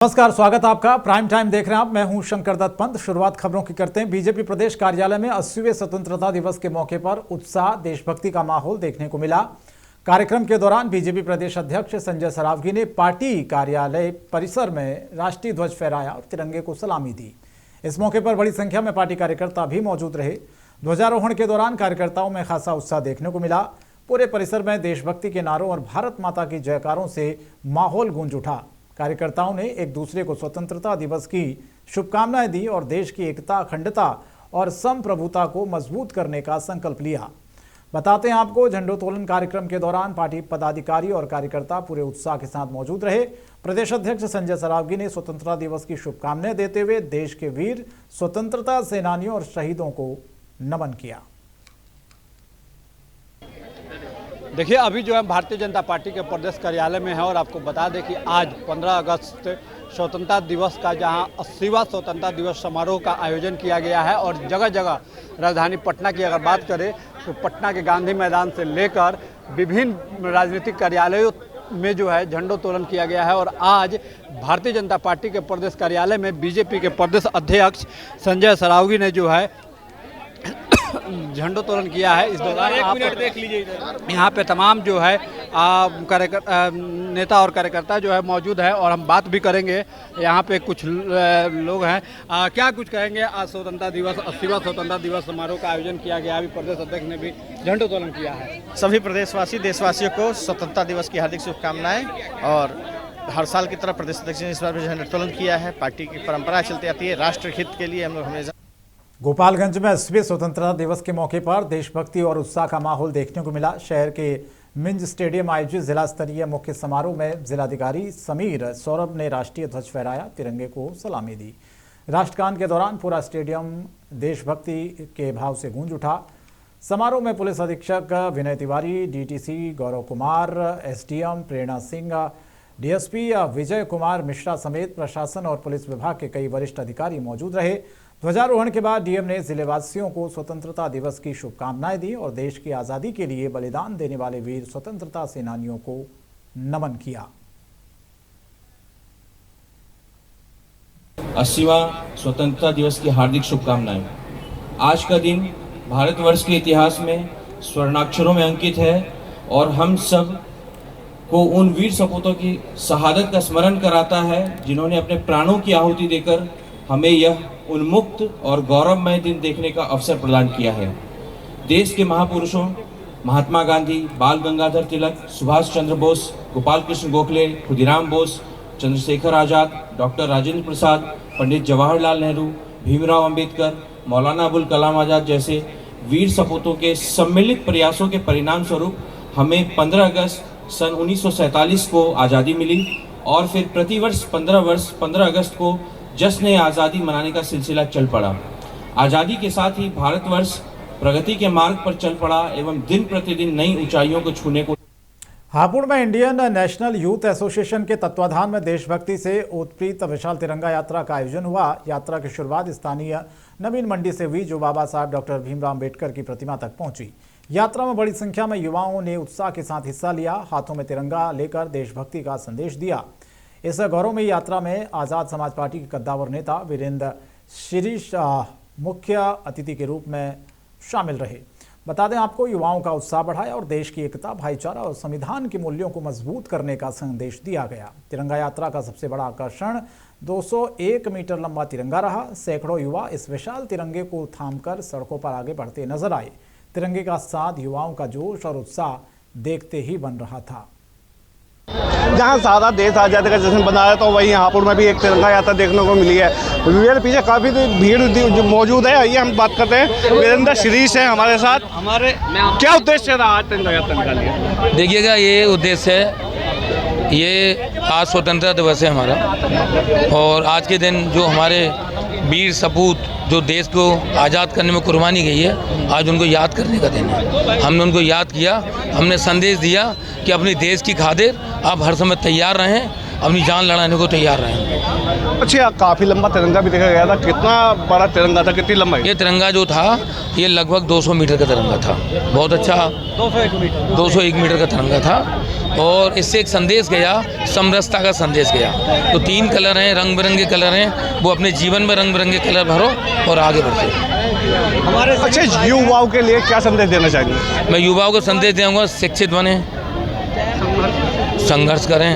नमस्कार, स्वागत आपका। प्राइम टाइम देख रहे हैं आप। मैं हूं शंकर दत्त पंत। शुरुआत खबरों की करते हैं। बीजेपी प्रदेश कार्यालय में 80वें स्वतंत्रता दिवस के मौके पर उत्साह, देशभक्ति का माहौल देखने को मिला। कार्यक्रम के दौरान बीजेपी प्रदेश अध्यक्ष संजय सरावगी ने पार्टी कार्यालय परिसर में राष्ट्रीय ध्वज फहराया और तिरंगे को सलामी दी। इस मौके पर बड़ी संख्या में पार्टी कार्यकर्ता भी मौजूद रहे। ध्वजारोहण के दौरान कार्यकर्ताओं में खासा उत्साह देखने को मिला। पूरे परिसर में देशभक्ति के नारों और भारत माता की जयकारों से माहौल गूंज उठा। कार्यकर्ताओं ने एक दूसरे को स्वतंत्रता दिवस की शुभकामनाएं दी और देश की एकता, अखंडता और संप्रभुता को मजबूत करने का संकल्प लिया। बताते हैं आपको, झंडोत्तोलन कार्यक्रम के दौरान पार्टी पदाधिकारी और कार्यकर्ता पूरे उत्साह के साथ मौजूद रहे। प्रदेश अध्यक्ष संजय सरावगी ने स्वतंत्रता दिवस की शुभकामनाएं देते हुए देश के वीर स्वतंत्रता सेनानियों और शहीदों को नमन किया। देखिए, अभी जो है भारतीय जनता पार्टी के प्रदेश कार्यालय में है और आपको बता दें कि आज 15 अगस्त स्वतंत्रता दिवस का जहां 80वां स्वतंत्रता दिवस समारोह का आयोजन किया गया है और जगह जगह राजधानी पटना की अगर बात करें तो पटना के गांधी मैदान से लेकर विभिन्न राजनीतिक कार्यालयों में जो है झंडोत्तोलन किया गया है। और आज भारतीय जनता पार्टी के प्रदेश कार्यालय में बीजेपी के प्रदेश अध्यक्ष संजय सरावगी ने जो है झंडोत्तोलन किया है। इस दौरान आप देख लीजिए, यहाँ पे तमाम जो है नेता और कार्यकर्ता जो है मौजूद है और हम बात भी करेंगे। यहाँ पे कुछ लोग हैं, क्या कुछ कहेंगे? आज स्वतंत्रता दिवस 80वां स्वतंत्रता दिवस समारोह का आयोजन किया गया। अभी प्रदेश अध्यक्ष ने भी झंडोत्तोलन किया है। सभी प्रदेशवासी देशवासियों को स्वतंत्रता दिवस की हार्दिक शुभकामनाएं। और हर साल की तरह प्रदेश अध्यक्ष ने इस बार भी झंडोत्तोलन किया है। पार्टी की परंपरा चलती आती है, राष्ट्र हित के लिए हम लोग हमेशा। गोपालगंज में 80वें स्वतंत्रता दिवस के मौके पर देशभक्ति और उत्साह का माहौल देखने को मिला। शहर के मिंज स्टेडियम आयोजित जिला स्तरीय मुख्य समारोह में जिलाधिकारी समीर सौरभ ने राष्ट्रीय ध्वज फहराया, तिरंगे को सलामी दी। राष्ट्रगान के दौरान पूरा स्टेडियम देशभक्ति के भाव से गूंज उठा। समारोह में पुलिस अधीक्षक विनय तिवारी, डीटीसी गौरव कुमार, एसडीएम प्रेरणा सिंह, डीएसपी विजय कुमार मिश्रा समेत प्रशासन और पुलिस विभाग के कई वरिष्ठ अधिकारी मौजूद रहे। ध्वजारोहण के बाद डीएम ने जिलेवासियों को स्वतंत्रता दिवस की शुभकामनाएं दी और देश की आज़ादी के लिए बलिदान देने वाले वीर स्वतंत्रता सेनानियों को नमन किया। 80वां स्वतंत्रता दिवस की हार्दिक शुभकामनाएं। आज का दिन भारतवर्ष के इतिहास में स्वर्णाक्षरों में अंकित है और हम सब को उन वीर सपूतों की शहादत का स्मरण कराता है जिन्होंने अपने प्राणों की आहुति देकर हमें यह उन्मुक्त और गौरवमय दिन देखने का अवसर प्रदान किया है। देश के महापुरुषों महात्मा गांधी, बाल गंगाधर तिलक, सुभाष चंद्र बोस, गोपाल कृष्ण गोखले, खुदीराम बोस, चंद्रशेखर आजाद, डॉक्टर राजेंद्र प्रसाद, पंडित जवाहरलाल नेहरू, भीमराव अंबेडकर, मौलाना अबुल कलाम आजाद जैसे वीर सपूतों के सम्मिलित प्रयासों के परिणाम स्वरूप हमें 15 अगस्त सन 1947 को आज़ादी मिली और फिर प्रतिवर्ष 15 अगस्त को जश्न आज़ादी मनाने का सिलसिला चल पड़ा। आज़ादी के साथ ही भारतवर्ष प्रगति के मार्ग पर चल पड़ा एवं दिन प्रतिदिन नई ऊंचाइयों को छूने को। हापुड़ में इंडियन नेशनल यूथ एसोसिएशन के तत्वाधान में देशभक्ति से उत्प्रीत विशाल तिरंगा यात्रा का आयोजन हुआ। यात्रा की शुरुआत स्थानीय नवीन मंडी से हुई, जो बाबा साहब डॉक्टर भीमराव अंबेडकर की प्रतिमा तक पहुंची। यात्रा में बड़ी संख्या में युवाओं ने उत्साह के साथ हिस्सा लिया, हाथों में तिरंगा लेकर देशभक्ति का संदेश दिया। इस गौरवमयी यात्रा में आज़ाद समाज पार्टी के कद्दावर नेता वीरेंद्र शिरीष मुख्य अतिथि के रूप में शामिल रहे। बता दें आपको, युवाओं का उत्साह बढ़ाया और देश की एकता, भाईचारा और संविधान के मूल्यों को मजबूत करने का संदेश दिया गया। तिरंगा यात्रा का सबसे बड़ा आकर्षण 201 मीटर लंबा तिरंगा रहा। सैकड़ों युवा इस विशाल तिरंगे को थामकर सड़कों पर आगे बढ़ते नजर आए। तिरंगे का साथ युवाओं का जोश और उत्साह देखते ही बन रहा था। जहाँ सारा देश आज़ादी का जश्न मनाया तो वहीं हापुड़ में भी एक तिरंगा यात्रा देखने को मिली है। मेरे पीछे काफ़ी भीड़ मौजूद है। आइए हम बात करते हैं। वीरेंद्र शिरीष है हमारे साथ। क्या उद्देश्य रहा आज तिरंगा यात्रा का लिए? देखिएगा, ये उद्देश्य है, ये आज स्वतंत्रता दिवस है हमारा और आज के दिन जो हमारे वीर सपूत जो देश को आज़ाद करने में कुर्बानी गई है, आज उनको याद करने का दिन है। हमने उनको याद किया, हमने संदेश दिया कि अपने देश की खातिर आप हर समय तैयार रहें अपनी जान लड़ाने को तैयार रहे। अच्छा, काफ़ी लंबा तिरंगा भी देखा गया था, कितना बड़ा तिरंगा था, कितनी लंबाई? ये तिरंगा जो था ये लगभग 200 मीटर का तिरंगा था, बहुत अच्छा 201 मीटर का तिरंगा था। और इससे एक संदेश गया, समरसता का संदेश गया। तो 3 कलर हैं, रंग बिरंगे कलर हैं, वो अपने जीवन में रंग बिरंगे कलर भरो और आगे बढ़ते। हमारे अच्छा युवाओं के लिए क्या संदेश देना चाहेंगे? मैं युवाओं को संदेश दूंगा, शिक्षित बने, संघर्ष करें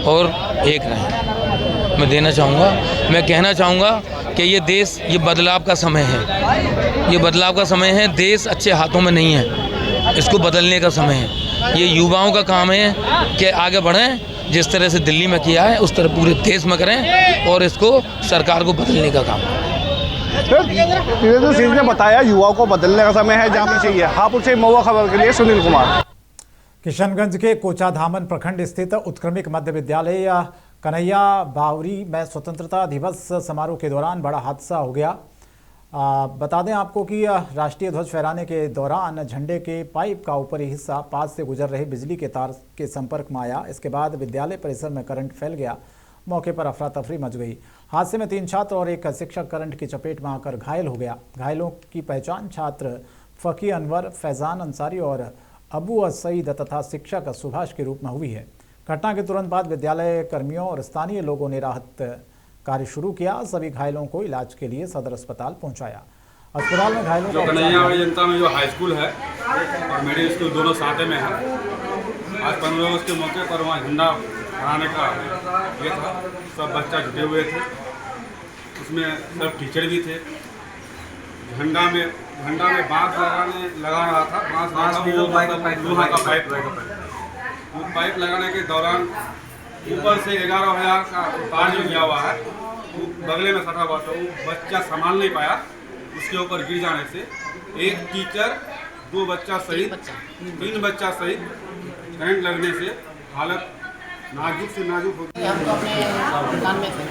और एक रहें। मैं देना चाहूँगा, मैं कहना चाहूँगा कि ये देश, ये बदलाव का समय है, ये बदलाव का समय है। देश अच्छे हाथों में नहीं है, इसको बदलने का समय है। ये युवाओं का काम है कि आगे बढ़ें, जिस तरह से दिल्ली में किया है उस तरह पूरे देश में करें और इसको सरकार को बदलने का काम है। त्रिवेंद्र सिंह ने बताया युवाओं को बदलने का समय है, जहाँ भी चाहिए। हापुड़ से महुआ खबर के लिए सुनील कुमार। किशनगंज के कोचाधामन प्रखंड स्थित उत्क्रमिक मध्य विद्यालय कन्हैया बावरी में स्वतंत्रता दिवस समारोह के दौरान बड़ा हादसा हो गया। बता दें आपको कि राष्ट्रीय ध्वज फहराने के दौरान झंडे के पाइप का ऊपरी हिस्सा पास से गुजर रहे बिजली के तार के संपर्क में आया। इसके बाद विद्यालय परिसर में करंट फैल गया। मौके पर अफरा तफरी मच गई। हादसे में 3 छात्र और एक शिक्षक करंट की चपेट में आकर घायल हो गया। घायलों की पहचान छात्र फकी अनवर, फैजान अंसारी और अबू सईद तथा शिक्षक सुभाष के रूप में हुई है। घटना के तुरंत बाद विद्यालय कर्मियों और स्थानीय लोगों ने राहत कार्य शुरू किया। सभी घायलों को इलाज के लिए सदर अस्पताल पहुंचाया। अस्पताल में घायलों जो कन्हैया जनता में जो हाई स्कूल है और मिडिल स्कूल दोनों साथ में है। आज 15 अगस्त के मौके पर वहाँ झंडा फहराने का ये था, सब बच्चा जुटे हुए थे, उसमें सब टीचर भी थे। झंडा में बांस लगा रहा था, लोहा का पाइप लगाने के दौरान ऊपर से 11,000 का तार जो गया हुआ है वो बगले में सटा हुआ था, वो बच्चा संभाल नहीं पाया। उसके ऊपर गिर जाने से एक टीचर, 2 बच्चा सहित 3 बच्चा सहित करंट लगने से हालत नाजुक से नाजुक हो गई। हम तो अपने दुकान में थे।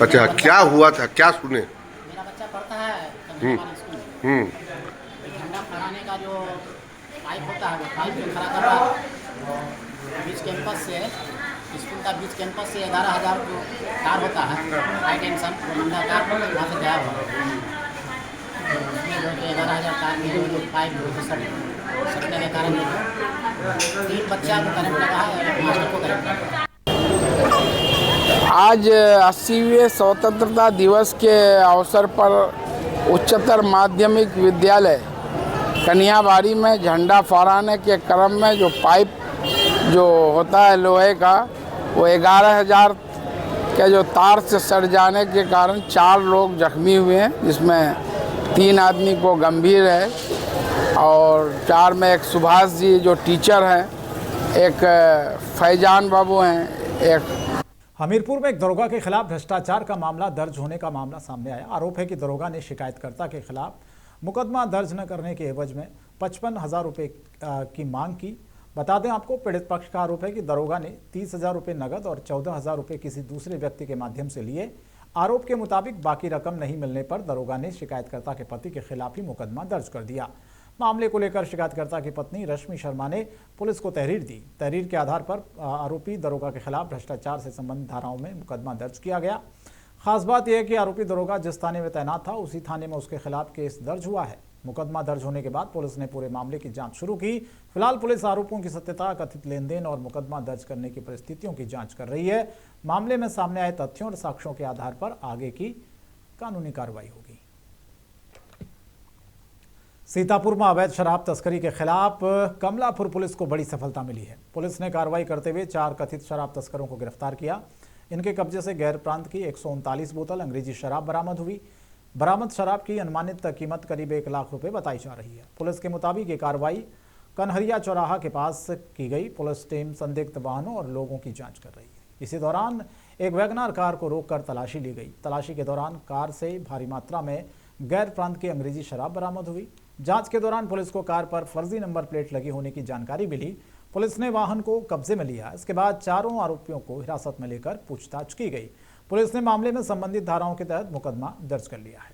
अच्छा, क्या हुआ था, क्या सुने? मेरा बच्चा पढ़ता है स्कूल। झंडा फहराने का जो पाइप होता है, वो पाइप जो खड़ा कर रहा है बीच कैंपस से, स्कूल का बीच कैंपस से 11,000 जो तार होता है हाई टेंशन, वो लंबा तार वहाँ से गया हुआ। उसमें जो 11,000 तार में जो पाइप सटने के कारण 3 बच्चा को करंट लगा है और एक मास्टर को करंट लगा। आज 80वें स्वतंत्रता दिवस के अवसर पर उच्चतर माध्यमिक विद्यालय कन्हैयाबाड़ी में झंडा फहराने के क्रम में जो पाइप जो होता है लोहे का, वो 11,000 के जो तार से सट जाने के कारण 4 लोग जख्मी हुए हैं, जिसमें 3 आदमी को गंभीर है और 4 में एक सुभाष जी जो टीचर हैं, एक फैजान बाबू हैं, एक। हमीरपुर में एक दरोगा के खिलाफ भ्रष्टाचार का मामला दर्ज होने का मामला सामने आया। आरोप है कि दरोगा ने शिकायतकर्ता के खिलाफ मुकदमा दर्ज न करने के एवज में 55,000 रुपये की मांग की। बता दें आपको, पीड़ित पक्ष का आरोप है कि दरोगा ने 30,000 रुपये नगद और 14,000 रुपये किसी दूसरे व्यक्ति के माध्यम से लिए। आरोप के मुताबिक बाकी रकम नहीं मिलने पर दरोगा ने शिकायतकर्ता के पति के खिलाफ ही मुकदमा दर्ज कर दिया। मामले को लेकर शिकायतकर्ता की पत्नी रश्मि शर्मा ने पुलिस को तहरीर दी। तहरीर के आधार पर आरोपी दरोगा के खिलाफ भ्रष्टाचार से संबंधित धाराओं में मुकदमा दर्ज किया गया। खास बात यह है कि आरोपी दरोगा जिस थाने में तैनात था उसी थाने में उसके खिलाफ केस दर्ज हुआ है। मुकदमा दर्ज होने के बाद पुलिस ने पूरे मामले की जांच शुरू की। फिलहाल पुलिस आरोपों की सत्यता, कथित लेन देन और मुकदमा दर्ज करने की परिस्थितियों की जांच कर रही है। मामले में सामने आए तथ्यों और साक्ष्यों के आधार पर आगे की कानूनी कार्रवाई होगी। सीतापुर में अवैध शराब तस्करी के खिलाफ कमलापुर पुलिस को बड़ी सफलता मिली है। पुलिस ने कार्रवाई करते हुए 4 कथित शराब तस्करों को गिरफ्तार किया। इनके कब्जे से गैर प्रांत की 139 बोतल अंग्रेजी शराब बरामद हुई। बरामद शराब की अनुमानित कीमत करीब 1 लाख रुपए बताई जा रही है। पुलिस के मुताबिक ये कार्रवाई कन्हरिया चौराहा के पास की गई। पुलिस टीम संदिग्ध वाहनों और लोगों की जांच कर रही है। इसी दौरान एक वैगनार कार को रोककर तलाशी ली गई। तलाशी के दौरान कार से भारी मात्रा में गैर प्रांत की अंग्रेजी शराब बरामद हुई। जांच के दौरान पुलिस को कार पर फर्जी नंबर प्लेट लगी होने की जानकारी मिली। पुलिस ने वाहन को कब्जे में लिया। इसके बाद चारों आरोपियों को हिरासत में लेकर पूछताछ की गई। पुलिस ने मामले में संबंधित धाराओं के तहत मुकदमा दर्ज कर लिया है।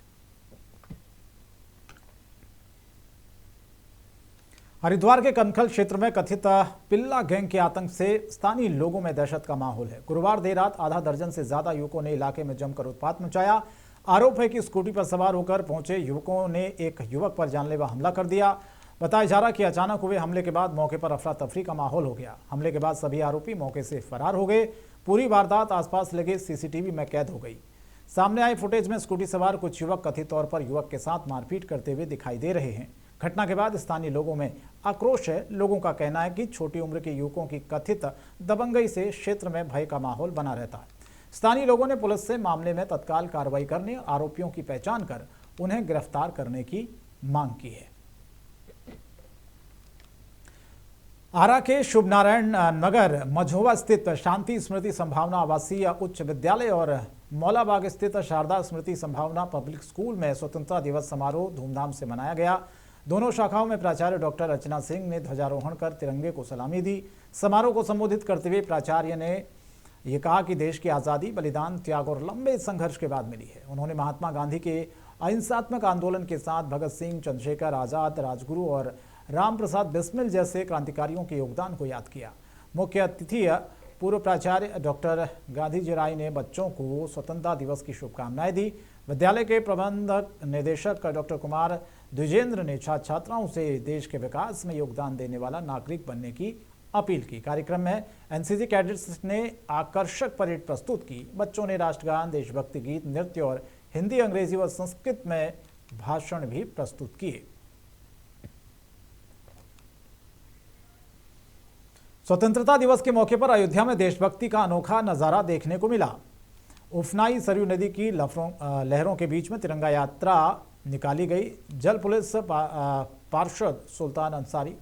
हरिद्वार के कनखल क्षेत्र में कथित पिल्ला गैंग के आतंक से स्थानीय लोगों में दहशत का माहौल है। गुरुवार देर रात आधा दर्जन से ज्यादा युवकों ने इलाके में जमकर उत्पात मचाया। आरोप है कि स्कूटी पर सवार होकर पहुंचे युवकों ने एक युवक पर जानलेवा हमला कर दिया। बताया जा रहा कि अचानक हुए हमले के बाद मौके पर अफरा तफरी का माहौल हो गया। हमले के बाद सभी आरोपी मौके से फरार हो गए। पूरी वारदात आसपास लगे सीसीटीवी में कैद हो गई। सामने आई फुटेज में स्कूटी सवार कुछ युवक कथित तौर पर युवक के साथ मारपीट करते हुए दिखाई दे रहे हैं। घटना के बाद स्थानीय लोगों में आक्रोश है। लोगों का कहना है कि छोटी उम्र के युवकों की कथित दबंगई से क्षेत्र में भय का माहौल बना रहता है। स्थानीय लोगों ने पुलिस से मामले में तत्काल कार्रवाई करने, आरोपियों की पहचान कर उन्हें गिरफ्तार करने की मांग की है। आरा के शुभ नारायण नगर मझोवा स्थित शांति स्मृति संभावना आवासीय उच्च विद्यालय और मौलाबाग स्थित शारदा स्मृति संभावना पब्लिक स्कूल में स्वतंत्रता दिवस समारोह धूमधाम से मनाया गया। दोनों शाखाओं में प्राचार्य डॉक्टर अर्चना सिंह ने ध्वजारोहण कर तिरंगे को सलामी दी। समारोह को संबोधित करते हुए प्राचार्य ने यह कहा कि देश की आज़ादी बलिदान, त्याग और लंबे संघर्ष के बाद मिली है। उन्होंने महात्मा गांधी के अहिंसात्मक आंदोलन के साथ भगत सिंह, चंद्रशेखर आज़ाद, राजगुरु और राम प्रसाद बिस्मिल जैसे क्रांतिकारियों के योगदान को याद किया। मुख्य अतिथि पूर्व प्राचार्य डॉक्टर गांधी राय ने बच्चों को स्वतंत्रता दिवस की शुभकामनाएं दी। विद्यालय के प्रबंधक निदेशक डॉक्टर कुमार द्विजेंद्र ने छात्र छात्राओं से देश के विकास में योगदान देने वाला नागरिक बनने की अपील की। कार्यक्रम में एनसीसी कैडेट्स ने आकर्षक परेड प्रस्तुत की। बच्चों ने राष्ट्रगान, देशभक्ति गीत, नृत्य और हिंदी, अंग्रेजी व संस्कृत में भाषण भी प्रस्तुत किए। स्वतंत्रता दिवस के मौके पर अयोध्या में देशभक्ति का अनोखा नजारा देखने को मिला। उफनाई सरयू नदी की लहरों के बीच में तिरंगा यात्रा निकाली गई। जल पुलिस पार्षद सुल्तान अंसारी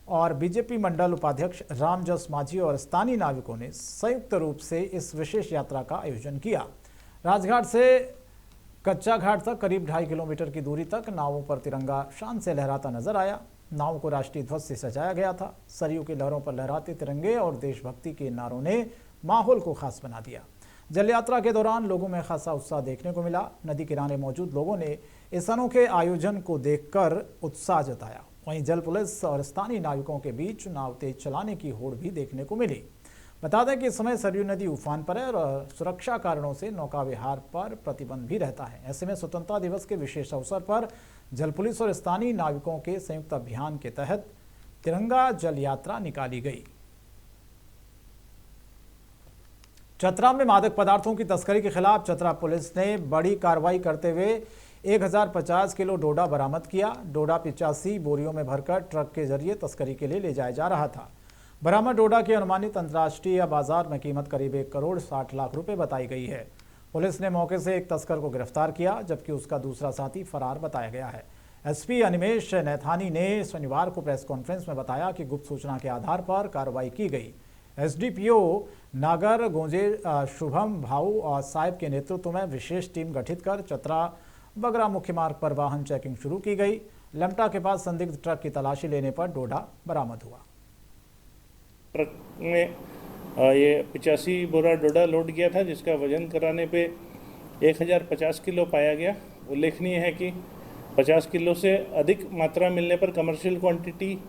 और बीजेपी मंडल उपाध्यक्ष रामजस माझी और स्थानीय नाविकों ने संयुक्त रूप से इस विशेष यात्रा का आयोजन किया। राजघाट से कच्चा घाट तक करीब 2.5 किलोमीटर की दूरी तक नावों पर तिरंगा शान से लहराता नजर आया। नाव को राष्ट्रीय ध्वज से सजाया गया था। सरयू की लहरों पर लहराते तिरंगे और देशभक्ति के नारों ने माहौल को खास बना दिया। जल यात्रा के दौरान लोगों में खासा उत्साह देखने को मिला। नदी किनारे मौजूद लोगों ने इस अनोखे आयोजन को देखकर उत्साह जताया। वहीं जल पुलिस और स्थानीय नाविकों के बीच नाव तेज चलाने की होड़ भी देखने को मिली। बता दें कि इस समय सरयू नदी उफान पर है और सुरक्षा कारणों से नौका विहार पर प्रतिबंध भी रहता है। ऐसे में स्वतंत्रता दिवस के विशेष अवसर पर जल पुलिस और स्थानीय नाविकों के संयुक्त अभियान के तहत तिरंगा जल यात्रा निकाली गई। चतरा में मादक पदार्थों की तस्करी के खिलाफ चतरा पुलिस ने बड़ी कार्रवाई करते हुए 1050 किलो डोडा बरामद किया। डोडा 85 बोरियों में भरकर ट्रक के जरिए तस्करी के लिए ले जाया जा रहा था। बरामद डोडा की अनुमानित अंतर्राष्ट्रीय बाजार में कीमत करीब 1 करोड़ 60 लाख रुपए बताई गई है। पुलिस ने मौके से एक तस्कर को गिरफ्तार किया, जबकि उसका दूसरा साथी फरार बताया गया है। एसपी अनिमेश नैथानी ने शनिवार को प्रेस कॉन्फ्रेंस में बताया कि गुप्त सूचना के आधार पर कार्रवाई की गई। एसडीपीओ नागर गोंजे शुभम भाऊ और साहिब के नेतृत्व में विशेष टीम गठित कर चतरा बगरा मुख्य मार्ग पर वाहन चेकिंग शुरू की गई। लमटा के पास संदिग्ध ट्रक की तलाशी लेने पर डोडा बरामद हुआ। ट्रक में ये 85 बोरा डोडा लोड किया था, जिसका वजन कराने पे 1050 किलो पाया गया। उल्लेखनीय है कि 50 किलो से अधिक मात्रा मिलने पर कमर्शियल क्वांटिटी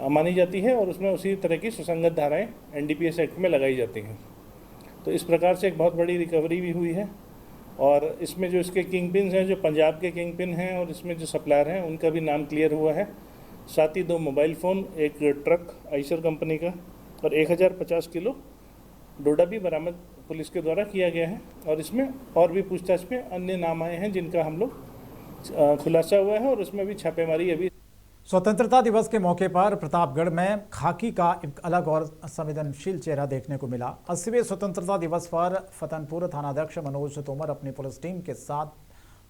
मानी जाती है और उसमें उसी तरह की सुसंगत धाराएं एनडीपीएस एक्ट में लगाई जाती हैं। तो इस प्रकार से एक बहुत बड़ी रिकवरी भी हुई है और इसमें जो इसके किंग पिन हैं, जो पंजाब के किंग पिन हैं और इसमें जो सप्लायर हैं, उनका भी नाम क्लियर हुआ है। साथ ही 2 मोबाइल फ़ोन, एक ट्रक आइशर कंपनी का और 1050 किलो डोडा भी बरामद पुलिस के द्वारा किया गया है। और इसमें और भी पूछताछ में अन्य नाम आए हैं जिनका हम लोग खुलासा हुआ है और उसमें भी छापेमारी अभी। स्वतंत्रता दिवस के मौके पर प्रतापगढ़ में खाकी का एक अलग और संवेदनशील चेहरा देखने को मिला। 80वें स्वतंत्रता दिवस पर फतनपुर थानाध्यक्ष मनोज तोमर अपनी पुलिस टीम के साथ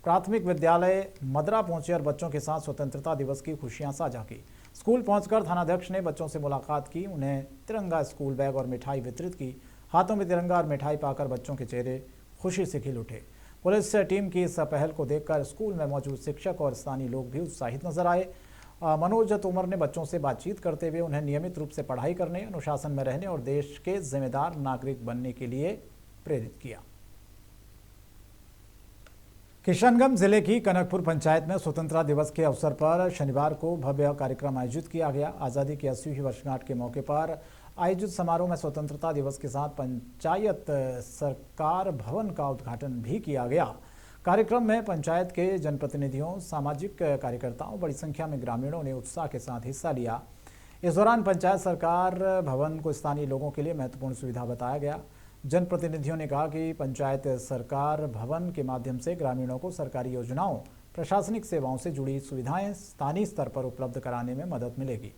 प्राथमिक विद्यालय मदरा पहुंचे और बच्चों के साथ स्वतंत्रता दिवस की खुशियां साझा की। स्कूल पहुंचकर थानाध्यक्ष ने बच्चों से मुलाकात की, उन्हें तिरंगा स्कूल बैग और मिठाई वितरित की। हाथों में तिरंगा और मिठाई पाकर बच्चों के चेहरे खुशी से खिल उठे। पुलिस टीम की इस पहल को देखकर स्कूल में मौजूद शिक्षक और स्थानीय लोग भी उत्साहित नजर आए। मनोज तोमर ने बच्चों से बातचीत करते हुए उन्हें नियमित रूप से पढ़ाई करने, अनुशासन में रहने और देश के जिम्मेदार नागरिक बनने के लिए प्रेरित किया। किशनगंज जिले की कनकपुर पंचायत में स्वतंत्रता दिवस के अवसर पर शनिवार को भव्य कार्यक्रम आयोजित किया गया। आज़ादी की 80वीं वर्षगांठ के मौके पर आयोजित समारोह में स्वतंत्रता दिवस के साथ पंचायत सरकार भवन का उद्घाटन भी किया गया। कार्यक्रम में पंचायत के जनप्रतिनिधियों, सामाजिक कार्यकर्ताओं, बड़ी संख्या में ग्रामीणों ने उत्साह के साथ हिस्सा लिया। इस दौरान पंचायत सरकार भवन को स्थानीय लोगों के लिए महत्वपूर्ण सुविधा बताया गया। जनप्रतिनिधियों ने कहा कि पंचायत सरकार भवन के माध्यम से ग्रामीणों को सरकारी योजनाओं, प्रशासनिक सेवाओं से जुड़ी सुविधाएं स्थानीय स्तर पर उपलब्ध कराने में मदद मिलेगी।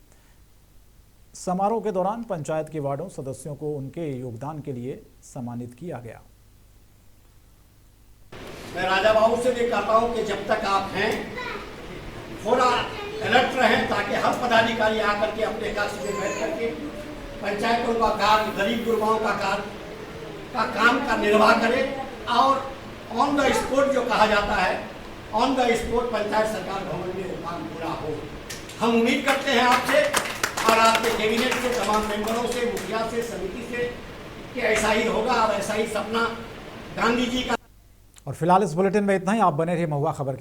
समारोह के दौरान पंचायत के वार्डों सदस्यों को उनके योगदान के लिए सम्मानित किया गया। मैं राजा बाबू से भी कहता हूं कि जब तक आप हैं थोड़ा अलर्ट रहें, ताकि हर पदाधिकारी आकर के अपने कक्ष में बैठ करके पंचायतों का कार्य, गरीब गुरबाओं का काम का निर्वाह करें और ऑन द स्पॉट जो कहा जाता है, ऑन द स्पॉट पंचायत सरकार भवन में काम पूरा हो। हम उम्मीद करते हैं आपसे और आपके कैबिनेट से, तमाम मेंबरों से, मुखिया से, समिति से कि ऐसा ही होगा और ऐसा ही सपना गांधी जी का। और फिलहाल इस बुलेटिन में इतना ही। आप बने रहिए महुआ खबर के